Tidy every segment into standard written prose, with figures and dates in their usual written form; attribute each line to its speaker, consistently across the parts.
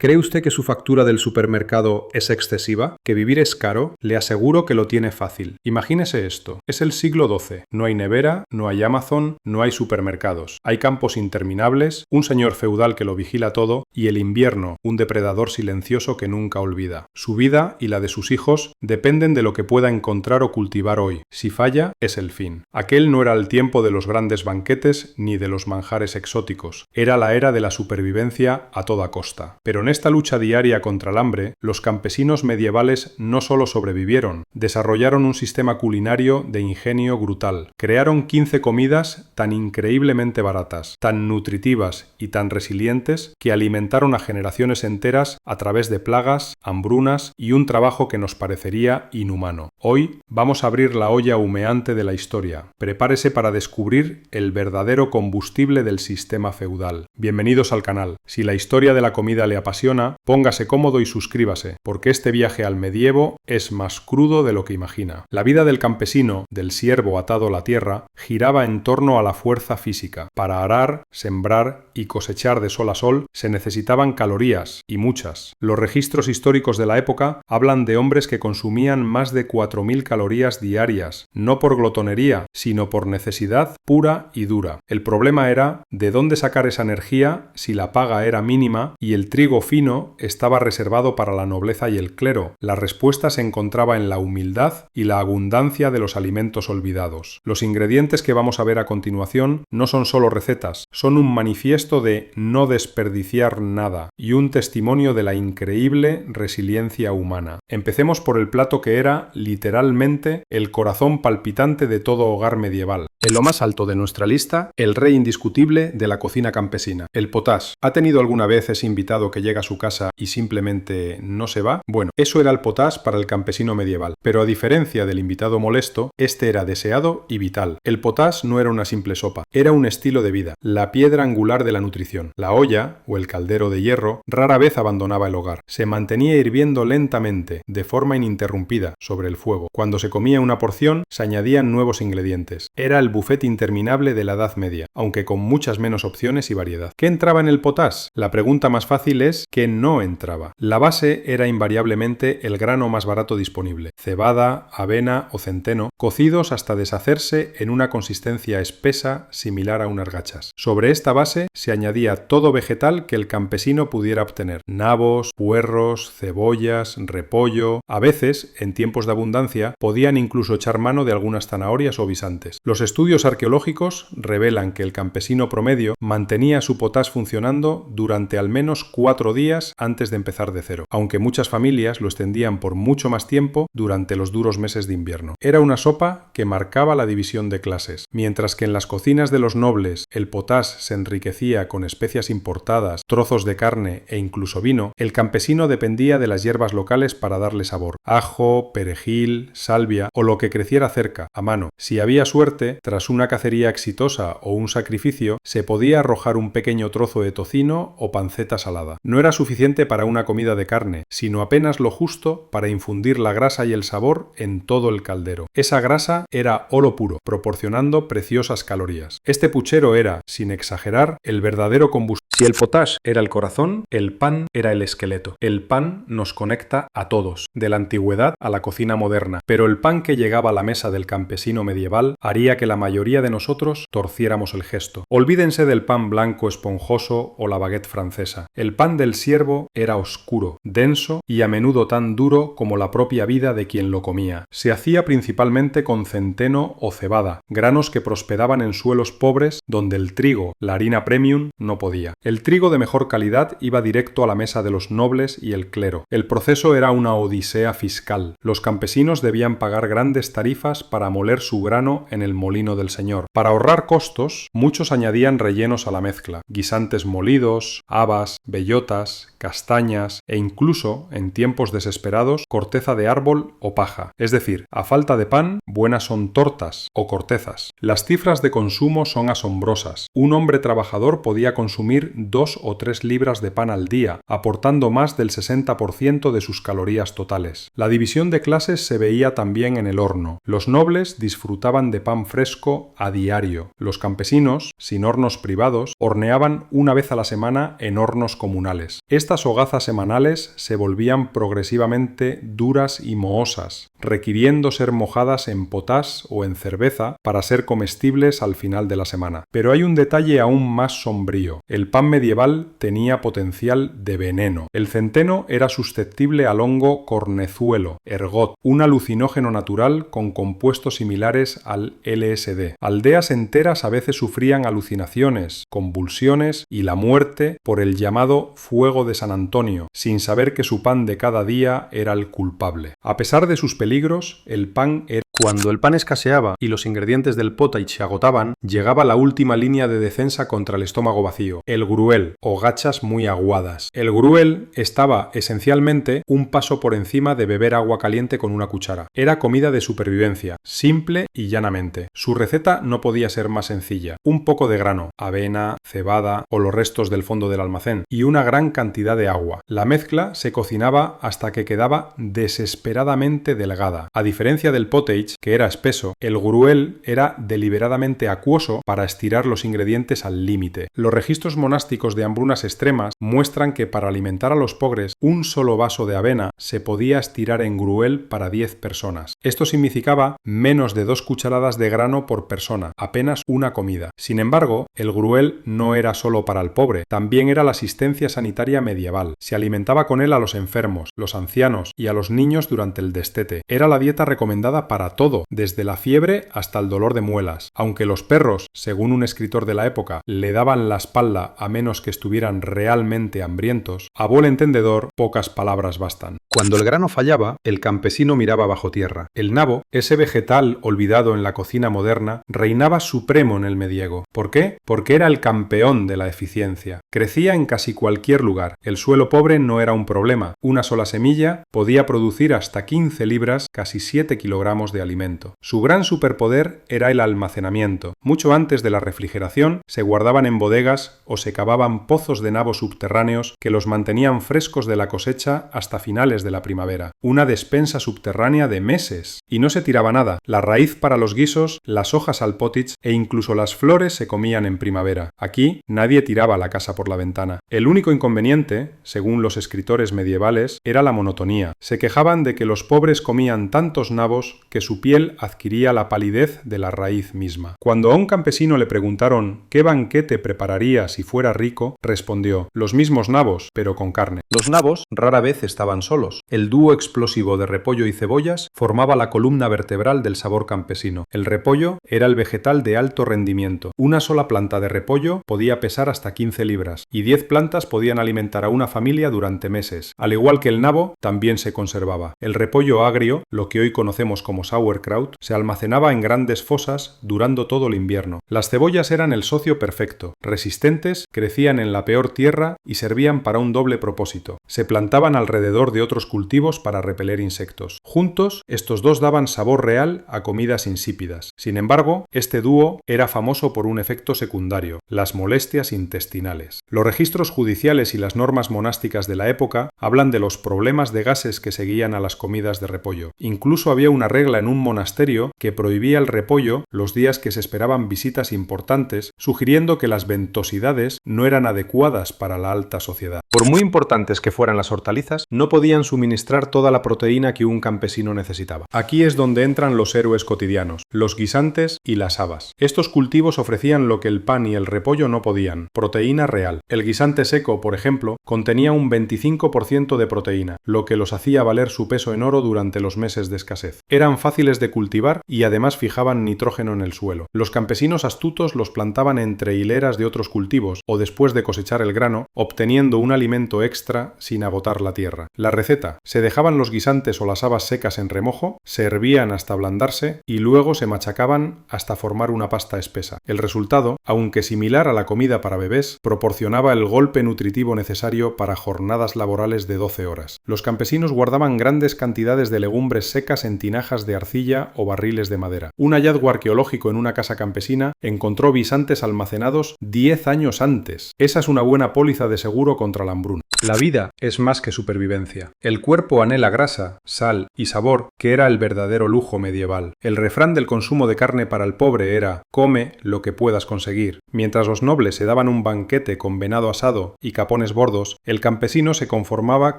Speaker 1: ¿Cree usted que su factura del supermercado es excesiva? ¿Que vivir es caro? Le aseguro que lo tiene fácil. Imagínese esto. Es el siglo XII. No hay nevera, no hay Amazon, no hay supermercados. Hay campos interminables, un señor feudal que lo vigila todo y el invierno, un depredador silencioso que nunca olvida. Su vida y la de sus hijos dependen de lo que pueda encontrar o cultivar hoy. Si falla, es el fin. Aquel no era el tiempo de los grandes banquetes ni de los manjares exóticos. Era la era de la supervivencia a toda costa. Pero en esta lucha diaria contra el hambre, los campesinos medievales no solo sobrevivieron, desarrollaron un sistema culinario de ingenio brutal. Crearon 15 comidas tan increíblemente baratas, tan nutritivas y tan resilientes que alimentaron a generaciones enteras a través de plagas, hambrunas y un trabajo que nos parecería inhumano. Hoy vamos a abrir la olla humeante de la historia. Prepárese para descubrir el verdadero combustible del sistema feudal. Bienvenidos al canal. Si la historia de la comida le apasiona, póngase cómodo y suscríbase, porque este viaje al medievo es más crudo de lo que imagina. La vida del campesino, del siervo atado a la tierra, giraba en torno a la fuerza física. Para arar, sembrar y cosechar de sol a sol se necesitaban calorías, y muchas. Los registros históricos de la época hablan de hombres que consumían más de 4.000 calorías diarias, no por glotonería, sino por necesidad pura y dura. El problema era de dónde sacar esa energía si la paga era mínima y el trigo fino estaba reservado para la nobleza y el clero. La respuesta se encontraba en la humildad y la abundancia de los alimentos olvidados. Los ingredientes que vamos a ver a continuación no son solo recetas, son un manifiesto de no desperdiciar nada y un testimonio de la increíble resiliencia humana. Empecemos por el plato que era, literalmente, el corazón palpitante de todo hogar medieval. En lo más alto de nuestra lista, el rey indiscutible de la cocina campesina, el potash. ¿Ha tenido alguna vez ese invitado que llega a su casa y simplemente no se va? Bueno, eso era el potash para el campesino medieval. Pero a diferencia del invitado molesto, este era deseado y vital. El potash no era una simple sopa, era un estilo de vida, la piedra angular de la nutrición. La olla, o el caldero de hierro, rara vez abandonaba el hogar. Se mantenía hirviendo lentamente, de forma ininterrumpida, sobre el fuego. Cuando se comía una porción, se añadían nuevos ingredientes. Era el buffet interminable de la Edad Media, aunque con muchas menos opciones y variedad. ¿Qué entraba en el potash? La pregunta más fácil es ¿qué no entraba? La base era invariablemente el grano más barato disponible: cebada, avena o centeno, cocidos hasta deshacerse en una consistencia espesa similar a unas gachas. Sobre esta base se añadía todo vegetal que el campesino pudiera obtener: nabos, puerros, cebollas, repollo. A veces, en tiempos de abundancia, podían incluso echar mano de algunas zanahorias o guisantes. Los estudios arqueológicos revelan que el campesino promedio mantenía su potash funcionando durante al menos 4 días antes de empezar de cero, aunque muchas familias lo extendían por mucho más tiempo durante los duros meses de invierno. Era una sopa que marcaba la división de clases. Mientras que en las cocinas de los nobles el potash se enriquecía con especias importadas, trozos de carne e incluso vino, el campesino dependía de las hierbas locales para darle sabor: ajo, perejil, salvia o lo que creciera cerca, a mano. Si había suerte, tras una cacería exitosa o un sacrificio, se podía arrojar un pequeño trozo de tocino o panceta salada. No era suficiente para una comida de carne, sino apenas lo justo para infundir la grasa y el sabor en todo el caldero. Esa grasa era oro puro, proporcionando preciosas calorías. Este puchero era, sin exagerar, el verdadero combustible. Si el potash era el corazón, el pan era el esqueleto. El pan nos conecta a todos, de la antigüedad a la cocina moderna, pero el pan que llegaba a la mesa del campesino medieval haría que la mayoría de nosotros torciéramos el gesto. Olvídense del pan blanco esponjoso o la baguette francesa. El pan del siervo era oscuro, denso y a menudo tan duro como la propia vida de quien lo comía. Se hacía principalmente con centeno o cebada, granos que prosperaban en suelos pobres donde el trigo, la harina premium, no podía. El trigo de mejor calidad iba directo a la mesa de los nobles y el clero. El proceso era una odisea fiscal. Los campesinos debían pagar grandes tarifas para moler su grano en el molino del señor. Para ahorrar costos, muchos añadían rellenos a la mezcla: guisantes molidos, habas, bellotas, castañas e incluso, en tiempos desesperados, corteza de árbol o paja. Es decir, a falta de pan, buenas son tortas o cortezas. Las cifras de consumo son asombrosas. Un hombre trabajador podía consumir 2 o 3 libras de pan al día, aportando más del 60% de sus calorías totales. La división de clases se veía también en el horno. Los nobles disfrutaban de pan fresco a diario. Los campesinos, sin hornos privados, horneaban una vez a la semana en hornos comunales. semanales. Estas hogazas semanales se volvían progresivamente duras y mohosas, requiriendo ser mojadas en potás o en cerveza para ser comestibles al final de la semana. Pero hay un detalle aún más sombrío. El pan medieval tenía potencial de veneno. El centeno era susceptible al hongo cornezuelo, ergot, un alucinógeno natural con compuestos similares al LSD. Aldeas enteras a veces sufrían alucinaciones, convulsiones y la muerte por el llamado fuego de San Antonio, sin saber que su pan de cada día era el culpable. A pesar de sus peligros, el pan era... Cuando el pan escaseaba y los ingredientes del pottage se agotaban, llegaba la última línea de defensa contra el estómago vacío, el gruel, o gachas muy aguadas. El gruel estaba esencialmente un paso por encima de beber agua caliente con una cuchara. Era comida de supervivencia, simple y llanamente. Su receta no podía ser más sencilla. Un poco de grano, avena, cebada o los restos del fondo del almacén, y una gran cantidad de agua. La mezcla se cocinaba hasta que quedaba desesperadamente delgada. A diferencia del pottage, que era espeso, el gruel era deliberadamente acuoso para estirar los ingredientes al límite. Los registros monásticos de hambrunas extremas muestran que para alimentar a los pobres, un solo vaso de avena se podía estirar en gruel para 10 personas. Esto significaba menos de 2 cucharadas de grano por persona, apenas una comida. Sin embargo, el gruel no era solo para el pobre, también era la asistencia sanitaria medieval. Se alimentaba con él a los enfermos, los ancianos y a los niños durante el destete. Era la dieta recomendada para todo, desde la fiebre hasta el dolor de muelas. Aunque los perros, según un escritor de la época, le daban la espalda a menos que estuvieran realmente hambrientos, a buen entendedor, pocas palabras bastan. Cuando el grano fallaba, el campesino miraba bajo tierra. El nabo, ese vegetal olvidado en la cocina moderna, reinaba supremo en el mediego. ¿Por qué? Porque era el campeón de la eficiencia. Crecía en casi cualquier lugar. El suelo pobre no era un problema. Una sola semilla podía producir hasta 15 libras, casi 7 kilogramos de alimento. Su gran superpoder era el almacenamiento. Mucho antes de la refrigeración, se guardaban en bodegas o se cavaban pozos de nabos subterráneos que los mantenían frescos de la cosecha hasta finales de la primavera. Una despensa subterránea de meses. Y no se tiraba nada. La raíz para los guisos, las hojas al pottage e incluso las flores se comían en primavera. Aquí nadie tiraba la casa por la ventana. El único inconveniente, según los escritores medievales, era la monotonía. Se quejaban de que los pobres comían tantos nabos que su piel adquiría la palidez de la raíz misma. Cuando a un campesino le preguntaron qué banquete prepararía si fuera rico, respondió: los mismos nabos, pero con carne. Los nabos rara vez estaban solos. El dúo explosivo de repollo y cebollas formaba la columna vertebral del sabor campesino. El repollo era el vegetal de alto rendimiento. Una sola planta de repollo podía pesar hasta 15 libras y 10 plantas podían alimentar a una familia durante meses. Al igual que el nabo, también se conservaba. El repollo agrio, lo que hoy conocemos como sauerkraut, se almacenaba en grandes fosas durando todo el invierno. Las cebollas eran el socio perfecto. Resistentes, crecían en la peor tierra y servían para un doble propósito. Se plantaban alrededor de otros cultivos para repeler insectos. Juntos, estos dos daban sabor real a comidas insípidas. Sin embargo, este dúo era famoso por un efecto secundario: las molestias intestinales. Los registros judiciales y las normas monásticas de la época hablan de los problemas de gases que seguían a las comidas de repollo. Incluso había una regla en un monasterio que prohibía el repollo los días que se esperaban visitas importantes, sugiriendo que las ventosidades no eran adecuadas para la alta sociedad. Por muy importantes que fueran las hortalizas, no podían suministrar toda la proteína que un campesino necesitaba. Aquí es donde entran los héroes cotidianos, los guisantes y las habas. Estos cultivos ofrecían lo que el pan y el repollo no podían: proteína real. El guisante seco, por ejemplo, contenía un 25% de proteína, lo que los hacía valer su peso en oro durante los meses de escasez. Eran fáciles de cultivar y además fijaban nitrógeno en el suelo. Los campesinos astutos los plantaban entre hileras de otros cultivos o después de cosechar el grano, obteniendo un alimento extra sin agotar la tierra. La receta: se dejaban los guisantes o las habas secas en remojo, se hervían hasta ablandarse y luego se machacaban hasta formar una pasta espesa. El resultado, aunque similar a la comida para bebés, proporcionaba el golpe nutritivo necesario para jornadas laborales de 12 horas. Los campesinos guardaban grandes cantidades de legumbres secas en tinajas de arcilla o barriles de madera. Un hallazgo arqueológico en una casa campesina encontró guisantes almacenados 10 años antes. Esa es una buena póliza de seguro contra la hambruna. La vida es más que supervivencia. El cuerpo anhela grasa, sal y sabor, que era el verdadero lujo medieval. El refrán del consumo de carne para el pobre era «come lo que puedas conseguir». Mientras los nobles se daban un banquete con venado asado y capones bordos, el campesino se conformaba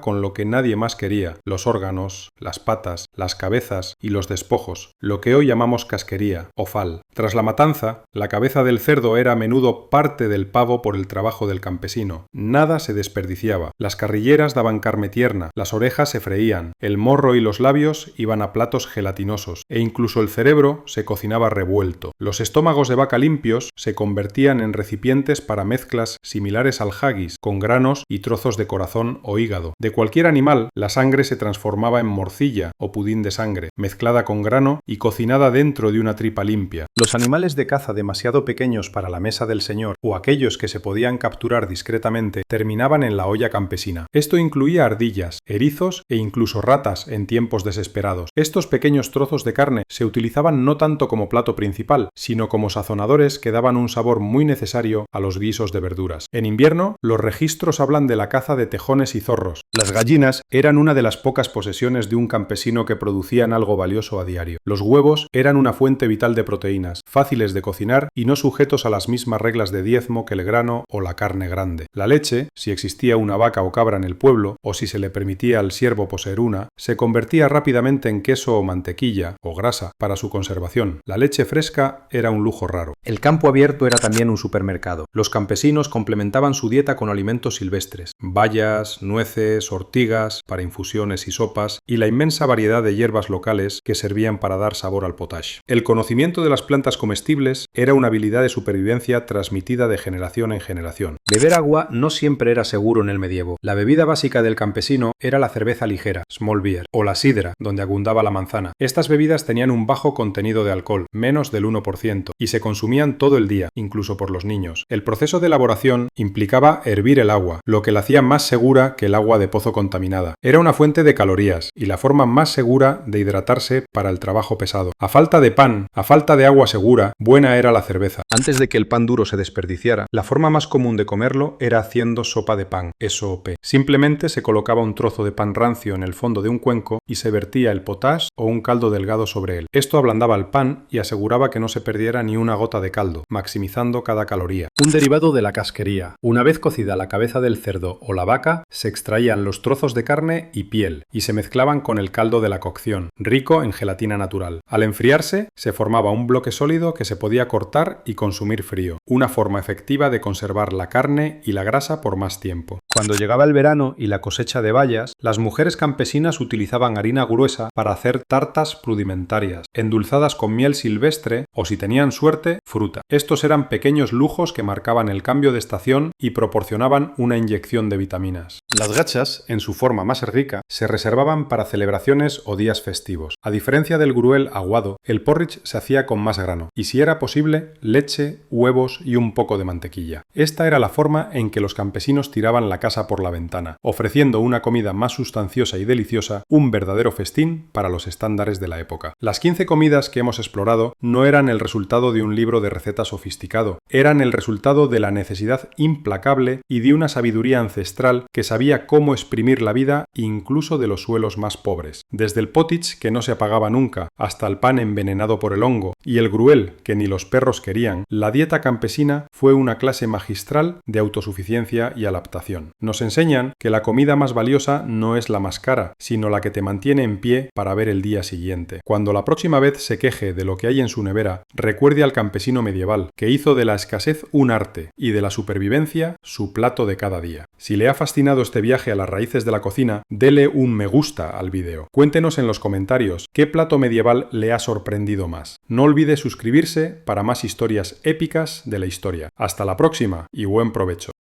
Speaker 1: con lo que nadie más quería: los órganos, las patas, las cabezas y los despojos, lo que hoy llamamos casquería o fal. Tras la matanza, la cabeza del cerdo era a menudo parte del pavo por el trabajo del campesino. Nada se desperdiciaba. Las carrilleras daban carne tierna, las orejas se freían, el morro y los labios iban a platos gelatinosos, e incluso el cerebro se cocinaba revuelto. Los estómagos de vaca limpios se convertían en recipientes para mezclas similares al haggis, con granos y trozos de corazón o hígado. De cualquier animal, la sangre se transformaba en morcilla o pudín de sangre, mezclada con grano y cocinada dentro de una tripa limpia. Los animales de caza demasiado pequeños para la mesa del señor, o aquellos que se podían capturar discretamente, terminaban en la olla campesina. Esto incluía ardillas, erizos e incluso ratas en tiempos desesperados. Estos pequeños trozos de carne se utilizaban no tanto como plato principal, sino como sazonadores que daban un sabor muy necesario a los guisos de verduras. En invierno, los registros hablan de la caza de tejones y zorros. Las gallinas eran una de las pocas posesiones de un campesino que producían algo valioso a diario. Los huevos eran una fuente vital de proteínas, fáciles de cocinar y no sujetos a las mismas reglas de diezmo que el grano o la carne grande. La leche, si existía una vaca o cabra en el pueblo, o si se le permitía al siervo poseer una, se convertía rápidamente en queso o mantequilla o grasa para su conservación. La leche fresca era un lujo raro. El campo abierto era también un supermercado. Los campesinos complementaban su dieta con alimentos silvestres: bayas, nueces, ortigas para infusiones y sopas, y la inmensa variedad de hierbas locales que servían para dar sabor al potash. El conocimiento de las plantas comestibles era una habilidad de supervivencia transmitida de generación en generación. Beber agua no siempre era seguro en el medievo. La bebida básica del campesino era la cerveza ligera, small beer, o la sidra, donde abundaba la manzana. Estas bebidas tenían un bajo contenido de alcohol, menos del 1%, y se consumían todo el día, incluso por los niños. El proceso de elaboración implicaba hervir el agua, lo que la hacía más segura que el agua de pozo contaminada. Era una fuente de calorías y la forma más segura de hidratarse para el trabajo pesado. A falta de pan, a falta de agua segura, buena era la cerveza. Antes de que el pan duro se desperdiciara, la forma más común de comerlo era haciendo sopa de pan, SOP. Simplemente se colocaba un trozo de pan rancio en el fondo de un cuenco y se vertía el potash o un caldo delgado sobre él. Esto ablandaba el pan y aseguraba que no se perdiera ni una gota de caldo, maximizando cada caloría. Un derivado de la casquería. Una vez cocida la cabeza del cerdo o la vaca, se extraían los trozos de carne y piel y se mezclaban con el caldo de la cocción, rico en gelatina natural. Al enfriarse, se formaba un bloque sólido que se podía cortar y consumir frío, una forma efectiva de conservar la carne y la grasa por más tiempo. Cuando llegaba el verano y la cosecha de bayas, las mujeres campesinas utilizaban harina gruesa para hacer tartas rudimentarias, endulzadas con miel silvestre o, si tenían suerte, fruta. Estos eran pequeños lujos que marcaban el cambio de estación y proporcionaban una inyección de vitaminas. Las gachas, en su forma más rica, se reservaban para celebraciones o días festivos. A diferencia del gruel aguado, el porridge se hacía con más grano y, si era posible, leche, huevos y un poco de mantequilla. Esta era la forma en que los campesinos tiraban la casa por la ventana, ofreciendo una comida más sustanciosa y deliciosa, un verdadero festín para los estándares de la época. Las 15 comidas que hemos explorado no eran el resultado de un libro de recetas sofisticado, eran el resultado de la necesidad implacable y de una sabiduría ancestral que sabía cómo exprimir la vida incluso de los suelos más pobres. Desde el pottage, que no se apagaba nunca, hasta el pan envenenado por el hongo y el gruel que ni los perros querían, la dieta campesina fue una clase magistral de autosuficiencia y adaptación. Nos enseñan que la comida más valiosa no es la más cara, sino la que te mantiene en pie para ver el día siguiente. Cuando la próxima vez se queje de lo que hay en su nevera, recuerde al campesino medieval, que hizo de la escasez un arte y de la supervivencia su plato de cada día. Si le ha fascinado este viaje a las raíces de la cocina, dele un me gusta al vídeo. Cuéntenos en los comentarios qué plato medieval le ha sorprendido más. No olvide suscribirse para más historias épicas de la historia. Hasta la próxima y buen provecho.